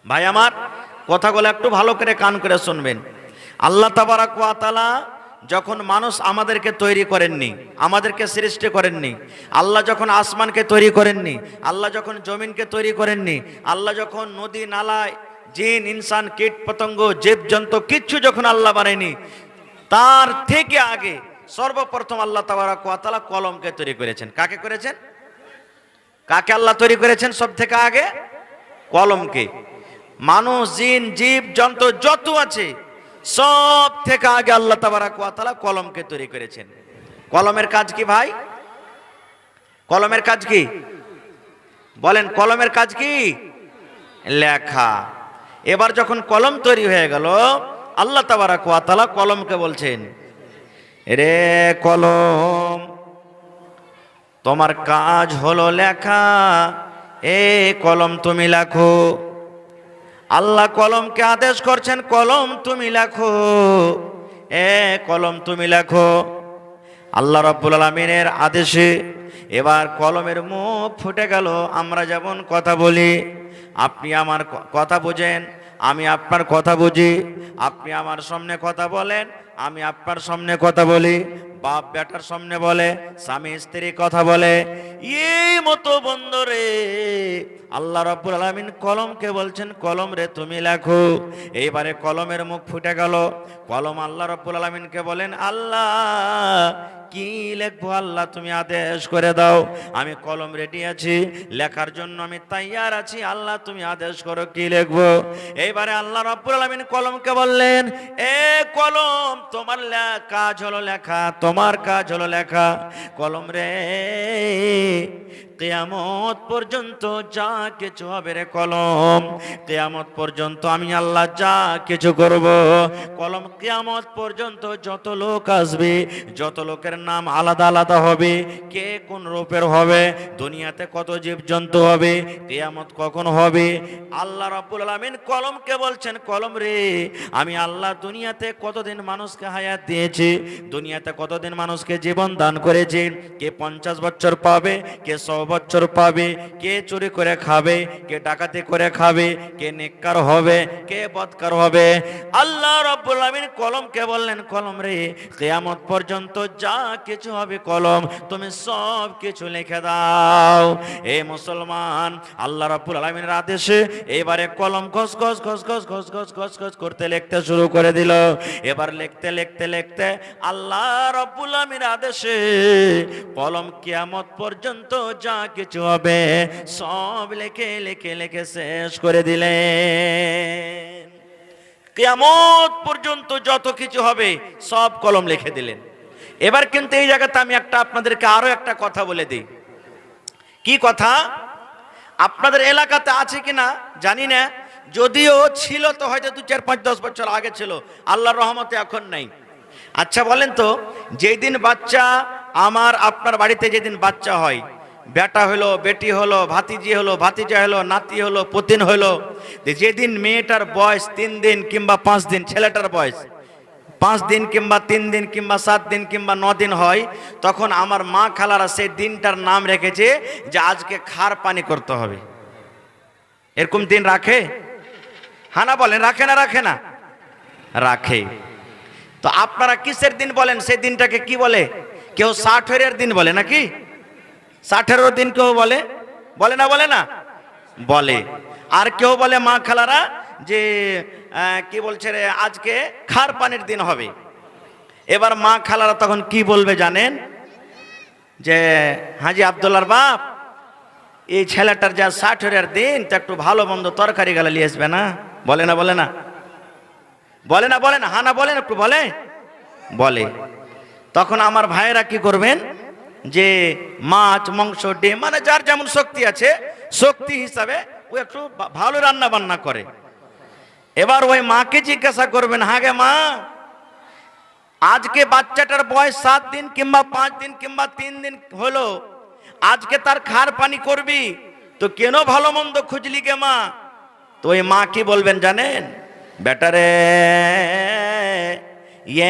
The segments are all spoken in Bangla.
ভাই আমার কথাগুলো একটু ভালো করে কান করে শুনবেন। আল্লাহ তাবারাক ওয়া তাআলা যখন মানুষ আমাদেরকে তৈরি করেননি, আমাদেরকে সৃষ্টি করেননি, আল্লাহ যখন আসমানকে তৈরি করেননি, আল্লাহ যখন জমিনকে তৈরি করেননি, আল্লাহ যখন নদী নালায় জিন ইনসান কীট পতঙ্গ জীবজন্তু কিচ্ছু যখন আল্লাহ বানায়নি, তার থেকে আগে সর্বপ্রথম আল্লাহ তাবারাক ওয়া তাআলা কলমকে তৈরি করেছেন। কাকে করেছেন? কাকে আল্লাহ তৈরি করেছেন সব থেকে আগে? কলমকে। মানুষ জিন জীব জন্তু যত আছে সব থেকে আগে আল্লাহ তাবারাক ওয়া তাআলা কলমকে তৈরি করেছেন। কলমের কাজ কি ভাই? কলমের কাজ কি বলেন? কলমের কাজ কি? লেখা। এবার যখন কলম তৈরি হয়ে গেল, আল্লাহ তাবারাক ওয়া তাআলা কলমকে বলছেন, রে কলম, তোমার কাজ হলো লেখা, এ কলম তুমি লেখো। আল্লাহ কলমকে আদেশ করছেন, কলম তুমি লেখো, এ কলম তুমি লেখো। আল্লাহ রাব্বুল আলামিনের আদেশে এবার কলমের মুখ ফুটে গেল। আমরা যেমন কথা বলি, আপনি আমার কথা বুঝেন, আমি আপনার কথা বুঝি, আপনি আমার সামনে কথা বলেন, আমি আপনার সামনে কথা বলি, বাপ বেটার সামনে বলে, স্বামী স্ত্রী কথা বলে, এই মতো বন্ধুরে আল্লাহ রাব্বুল আলামিন কলমকে বলছেন, কলম রে তুমি লেখো। এইবারে কলমের মুখ ফুটে গেল। কলম আল্লাহ রাব্বুল আলামিনকে বলেন, আল্লাহ কি লিখবো? আল্লাহ তুমি আদেশ করে দাও, আমি কলম রেডি আছি, লেখার জন্য আমি তৈয়ার আছি, আল্লাহ তুমি আদেশ করো কি লিখবো। এইবারে আল্লাহ রাব্বুল আলামিন কলমকে বললেন, এ কলম, তোমার কাজ হলো লেখা, তোমার কাজ হলো লেখা। কলম রে, কিয়ামত পর্যন্ত যা কিছু হবে রে কলম, কিয়ামত পর্যন্ত আমি আল্লাহ যা কিছু করব। কলম কিয়ামত পর্যন্ত যত লোক আসবে, যত লোকের নাম আলাদা আলাদা হবে, কে কোন রূপের হবে, দুনিয়াতে কত জীবজন্তু হবে, কিয়ামত কখন হবে, আল্লাহ রাব্বুল আলামিন কলমকে বলছেন, কলম রে, আমি আল্লাহ দুনিয়াতে কতদিন মানুষকে হায়াত দিয়েছি, দুনিয়াতে কতদিন মানুষকে জীবন দান করেছি, কে 50 বছর পাবে, কে 100 বছর পাবে, কে চুরি করে খাবে, কে ডাকাতি করে খাবে, কে নেককার হবে, কে বদকার হবে। আল্লাহ রাব্বুল আলামিন কলমকে বললেন, কলম রে, কিয়ামত পর্যন্ত যা কিছু হবে কলম তুমি সব কিছু লিখে দাও। এ মুসলমান, আল্লাহ রাব্বুল আলামিনের আদেশে এবারে কলম খস খস খস খস খস খস খস খস করতে লিখতে শুরু করে দিল। এবার লিখতে লিখতে লিখতে আল্লাহ রাব্বুল আলামিনের আদেশে কলম কিয়ামত পর্যন্ত যা কিছু হবে সব লিখে লিখে লিখে শেষ করে দিলেন। কিয়ামত পর্যন্ত যত কিছু হবে সব কলম লিখে দিলেন। এবার কিন্তু এই জায়গাতে আমি আপনাদেরকে আরো একটা কথা বলে দিই। কি কথা? আপনাদের এলাকাতে আছে কিনা জানি না, যদিও ছিল তো হয়তো 2, 4, 5, 10 বছর আগে ছিল, আল্লাহর রহমতে এখন নাই। আচ্ছা বলেন তো, যেদিন বাচ্চা আমার আপনার বাড়িতে যেদিন বাচ্চা হয়, বেটা হলো, বেটি হলো, ভাতিজি হলো, ভাতিজা হলো, নাতি হলো, পুতিন হলো, যেদিন মেয়েটার বয়স 3 দিন কিংবা 5 দিন, ছেলেটার বয়স 5 দিন কিংবা 3 দিন কিংবা 7 দিন কিংবা 9 দিন হয়, তখন আমার মা খালারা সেই দিনটার নাম রেখেছে যে আজকে খার পানি করতে হবে। এরকম দিন রাখে? হ্যাঁ না বলেন, রাখে না রাখে না? রাখে। তো আপনারা কিসের দিন বলেন? সেই দিনটাকে কি বলে? কেউ 60-এর দিন বলে নাকি? 60-এর দিন কেউ বলে, বলে না? বলে না? বলে। আর কেউ বলে মা খালারা যে কি বলছে রে, আজকে খার পানির দিন হবে। এবার মা খালারা তখন কি বলবে জানেন? যে হাজি আব্দুল্লাহর বাপ, এই ছেলেটার যা 60-এর দিন, তা একটু ভালো মন্দ তরকারি গালা নিয়ে আসবে না? বলে না? বলে না? বলে না? বলে না? হ্যাঁ না বলেন, একটু বলে বলে। তখন আমার ভাইয়েরা কি করবেন, যে মাছ মাংস ডিম, মানে যার যেমন শক্তি আছে শক্তি হিসাবে ও একটু ভালো রান্না বান্না করে। এবার ওই মাকে জিজ্ঞাসা করবেন, হ্যাঁ গে মা, আজকে বাচ্চাটার বয়স 7 দিন কিংবা 5 দিন কিংবা 3 দিন হলো, আজকে তার খার পানি করবি, তো কেন ভালো মন্দ খুঁজলি গে মা? তো ওই মা কি বলবেন জানেন? বেটারে,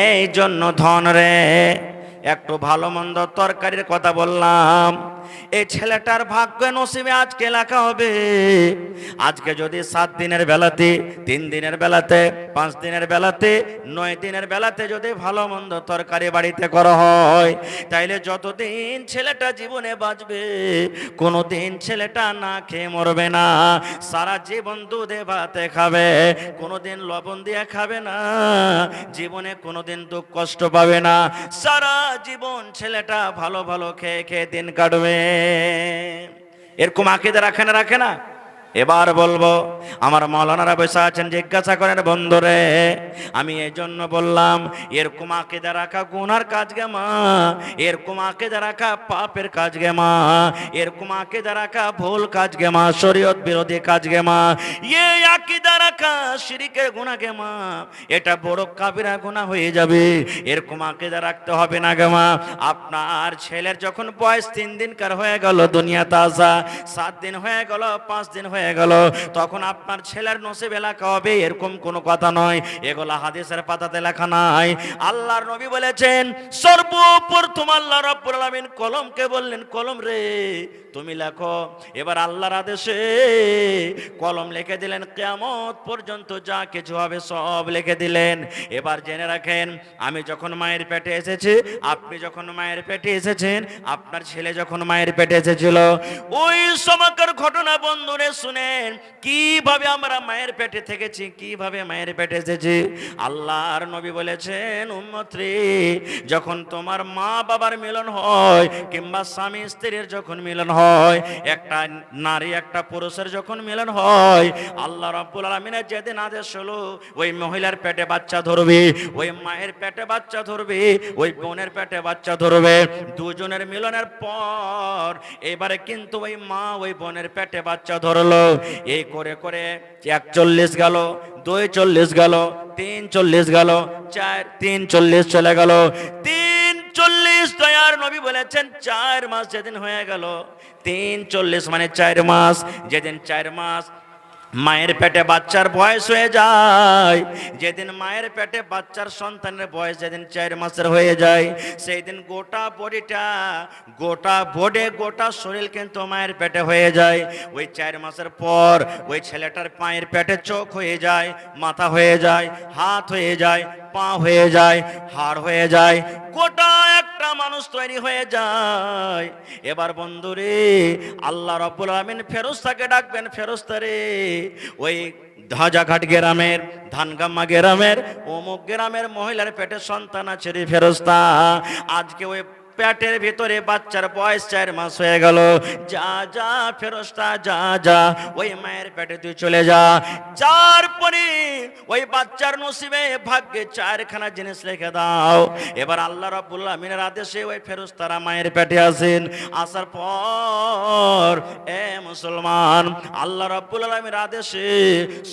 এই জন্য ধন রে, একটু ভালো মন্দ তরকারির কথা বললাম, এই ছেলেটার ভাগ্য নসিবে আজকে লেখা হবে। আজকে যদি 7 দিনের বেলাতে, 3 দিনের বেলাতে, 5 দিনের বেলাতে, 9 দিনের বেলাতে যদি ভালো মন্দ তরকারি বাড়িতে করা হয়, তাইলে যতদিন ছেলেটা জীবনে বাঁচবে কোনোদিন ছেলেটা না খেয়ে মরবে না। সারা জীবন দুধে ভাতে খাবে, কোনোদিন লবণ দিয়ে খাবে না, জীবনে কোনোদিন দুঃখ কষ্ট পাবে না। সারা জীবন ছেলেটা ভালো ভালো খেয়ে খেয়ে দিন কাটবে। এরকম আকীদা রাখে না, রাখে না? এবার বলবো, আমার মাওলানারা বসে আছেন, জিজ্ঞাসা করেন বন্ধুরে, আমি এই জন্য বললাম এরকম আকীদা রাখা গুনার কাজ গে মা, এরকম আকীদা রাখা পাপের কাজ গে মা, এরকম আকীদা রাখা ভুল কাজ গে মা, শরীয়ত বিরোধী কাজ গে মা, এই আকীদা রাখা শিরকের গুনাহ গে মা, এটা বড় কাবিরা গুনাহ হয়ে যাবে। এরকম আকীদা রাখতে হবে না গে মা। আপনার ছেলের যখন বয়স 3 দিনকার হয়ে গেল, দুনিয়াতে আসা 7 দিন হয়ে গেল, 5 দিন হয়ে গেল, তখন আপনার ছেলের নসিবে লেখা হবে, এরকম কোনো কথা নয়। এগুলা হাদিসের পাতাতে লেখা নাই। আল্লাহর নবী বলেছেন, সর্বপ্রথম আল্লাহ রাব্বুল আলামিন কলমকে বললেন, কলম রে তুমি লেখো। এবার আল্লাহর আদেশে কলম লিখে দিলেন, কিয়ামত পর্যন্ত যা কিছু হবে সব লিখে দিলেন। এবার জেনে রাখেন, আমি যখন মায়ের পেটে এসেছি, আপনি যখন মায়ের পেটে এসেছেন, আপনার ছেলে যখন মায়ের পেটে এসেছিল, ওই সময়কার ঘটনা বন্ধুরে শুনেন, কিভাবে আমরা মায়ের পেটে থেকেছি, কিভাবে মায়ের পেটে এসেছি। আল্লাহর নবী বলেছেন, উম্মত রে, যখন তোমার মা বাবার মিলন হয়, কিংবা স্বামী স্ত্রীর যখন মিলন হয়, একটা নারী একটা পুরুষের যখন মিলন হয়, আল্লাহ রাব্বুল আলামিনের যেদিন আদেশ হলো, ওই মহিলার পেটে বাচ্চা ধরবে, ওই মায়ের পেটে বাচ্চা ধরবে, ওই বোনের পেটে বাচ্চা ধরবে। দুজনের মিলনের পর এবারে কিন্তু ওই মা ওই বোনের পেটে বাচ্চা ধরলো। এই করে করে 41 গেল, 42 গেল, 43 গেল, 43 চলে গেল, 43 দয়ার নবী বলেছেন 4 মাস যেদিন হয়ে গেল, 43 মানে 4 মাস, যেদিন 4 মাস মায়ের পেটে বাচ্চার বয়স হয়ে যায়, যেদিন মায়ের পেটে বাচ্চার সন্তানের বয়স যেদিন 4 মাসের হয়ে যায়, সেই দিন গোটা বডিটা, গোটা বডি, গোটা শরীর কিন্তু মায়ের পেটে হয়ে যায়। ওই 4 মাসের পর ওই ছেলেটার পায়ের পেটে চোখ হয়ে যায়, মাথা হয়ে যায়, হাত হয়ে যায়, পা হয়ে যায়, হাড় হয়ে যায়, গোটা একটা মানুষ তৈরি হয়ে যায়। এবার বন্ধুরে, আল্লাহ রাব্বুল আলামিন ফেরেশতাকে ডাকবেন, ফেরেশতা রে, ওই ধাজাঘাট গ্রামের, ধানগাম্মা গ্রামের, অমুক গ্রামের মহিলার পেটে সন্তান আছে রে ফেরেশতা, আজকে ওই পেটের ভিতরে বাচ্চার বয়স 4 মাস হয়ে গেল, যা যা ফেরেশতা যা যা, ওই মায়ের পেটে তুই চলে যা, যার পরে ওই বাচ্চার নসিবে ভাগ্যে 4খানা জিনিস লিখে দাও। এবার আল্লাহ রাব্বুল আলামিনের আদেশে ওই ফেরেশতারা মায়ের পেটে আসেন। আসার পর এ মুসলমান, আল্লাহ রাব্বুল আলামিনের আদেশে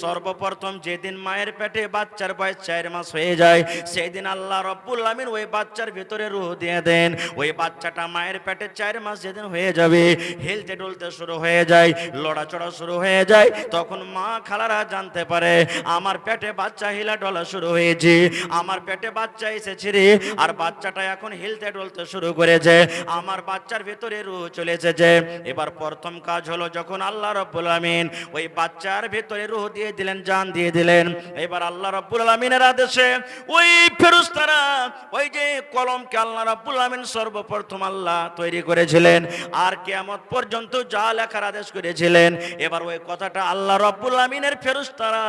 সর্বপ্রথম যেদিন মায়ের পেটে বাচ্চার বয়স 4 মাস হয়ে যায়, সেই দিন আল্লাহ রাব্বুল আলামিন ওই বাচ্চার ভিতরে রূহ দিয়ে দেন। ওই বাচ্চাটা মায়ের পেটে 4 মাস যেদিন হয়ে যাবে, হেলতে ডুলতে শুরু হয়ে যায়, লড়াচড়া শুরু হয়ে যায়, তখন মা খালারা জানতে পারে আমার পেটে বাচ্চা হিলা ডলা শুরু হয়েছে, আমার পেটে বাচ্চা এসেছে রে, আর বাচ্চাটা এখন হিলতে ডুলতে শুরু করেছে, আমার বাচ্চার ভিতরে রূহ চলে এসেছে। এবার প্রথম কাজ হলো, যখন আল্লাহ রাব্বুল আলামিন ওই বাচ্চার ভিতরে রূহ দিয়ে দিলেন, জান দিয়ে দিলেন, এবার আল্লাহ রাব্বুল আলামিনের আদেশে ওই ফেরেশতারা ওই যে কলমকে আল্লাহ রাব্বুল আলামিন সর্বপ্রথম আল্লাহ তৈরি করেছিলেন, আর কিয়ামত পর্যন্ত যা লেখার আদেশ করেছিলেন, এবার ওই কথাটা আল্লাহ রাব্বুল আলামিনের ফেরেশতারা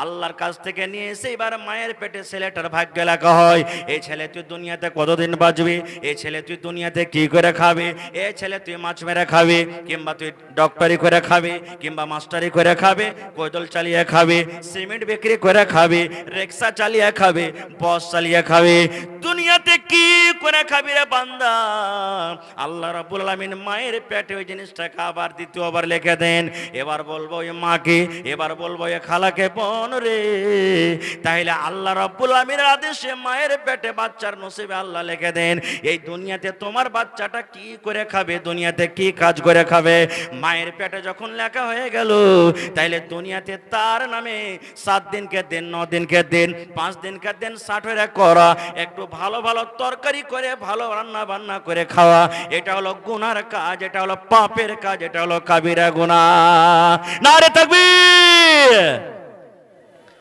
আল্লাহর কাছ থেকে নিয়ে এসে এবার মায়ের পেটে ছেলেটার ভাগ্যে লেখা হয়। এই ছেলে তুই দুনিয়াতে কতদিন বাঁচবি, এই ছেলে তুই দুনিয়াতে কি করে খাবি, এই ছেলে তুই মাছ মেরে খাবি, কিংবা তুই ডক্টরি করে খাবি, কিংবা মাস্টারি করে খাবি, কৈদল চালিয়ে খাবি, সিমেন্ট বিক্রি করে খাবি, রিক্সা চালিয়ে খাবি, বাস চালিয়ে খাবি, দুনিয়াতে কি করে খাবি রে রে বান্দা, আল্লাহ রাব্বুল আলামিন মায়ের পেটে ওই জিনিসটাকে আবার দ্বিতীয়বার লিখে দেন। এবার বলবো ওই মাকে, এবার বলবো ওই খালাকে, বোন রে, তাইলে আল্লাহ রাব্বুল আলামিনের আদেশে মায়ের পেটে বাচ্চার নসিবে আল্লাহ লিখে দেন এই দুনিয়াতে তোমার বাচ্চাটা কি করে খাবে, দুনিয়াতে কি কাজ করে খাবে। মায়ের পেটে যখন লেখা হয়ে গেল, তাইলে দুনিয়াতে তার নামে 7 দিনকে দিন, 9 দিনকে দিন, 5 দিনকে দিন 60 করা, একটু ভালো ভালো তরকারি করে ভালো রান্না বান্না করে খাওয়া, এটা হলো গুনার কাজ, এটা হলো পাপের কাজ, এটা হলো কাবিরা গুনাহ। নারে তাকবীর।